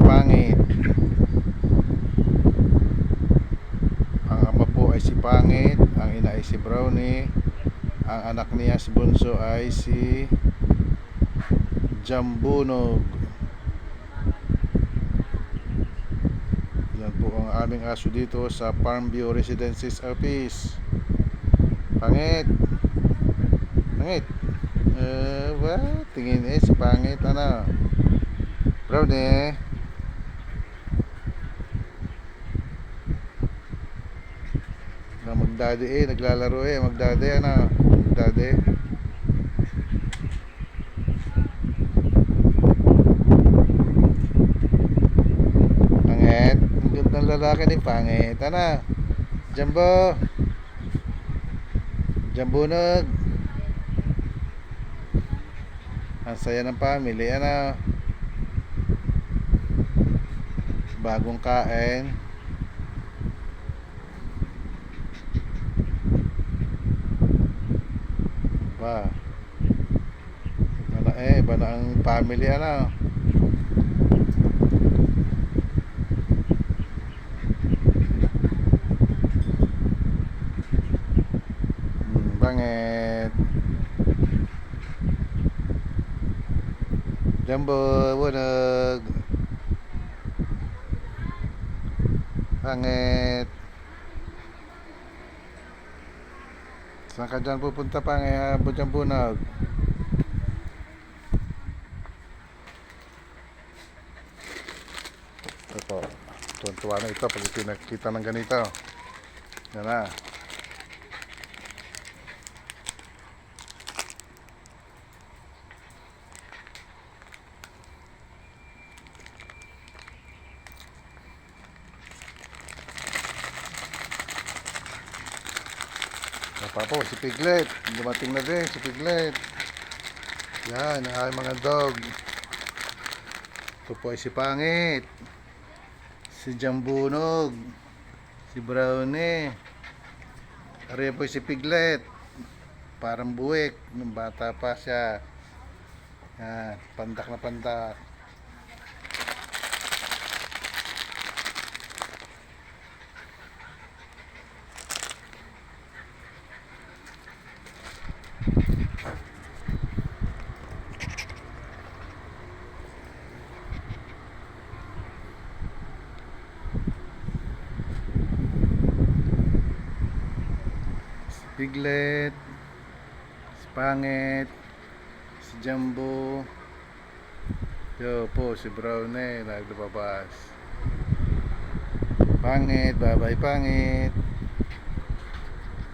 Pangit. Ang ama po ay si Pangit, ang ina ay si Brownie, ang anak niya si Bunso ay si Jambunog. Yan po ang aming aso dito sa Farmview Residences Office. Pangit. Pangit. Tingin si Pangit ano. Brownie. Magdadi naglalaro magdadi ano. Magdadi. Pangit. Ang gandang lalaki ni Pangit ano. Jambo. Jambunog. Ang saya ng family ano. Bagong kain. Ba. Bana ang family ano. Pangit. Jambo, bunag. Pangit. Saan ka dyan pupunta Pangit? Bunag. Ito. Tuwan-tuwa na ito pag pinakita ng ganito. Yan na.Apa po, si Piglet. Dumating na din si Piglet. Yan, ang aking mga dog. Ito po ay si Pangit. Si Jambunog. Si Brownie. Ariyan po ay si Piglet. Parang buwik. Nung bata pa siya. Yan, pandak na pandak. Piglet, si Pangit, si Jumbo, yo po si Brownie naglabas. Pangit, bye bye Pangit.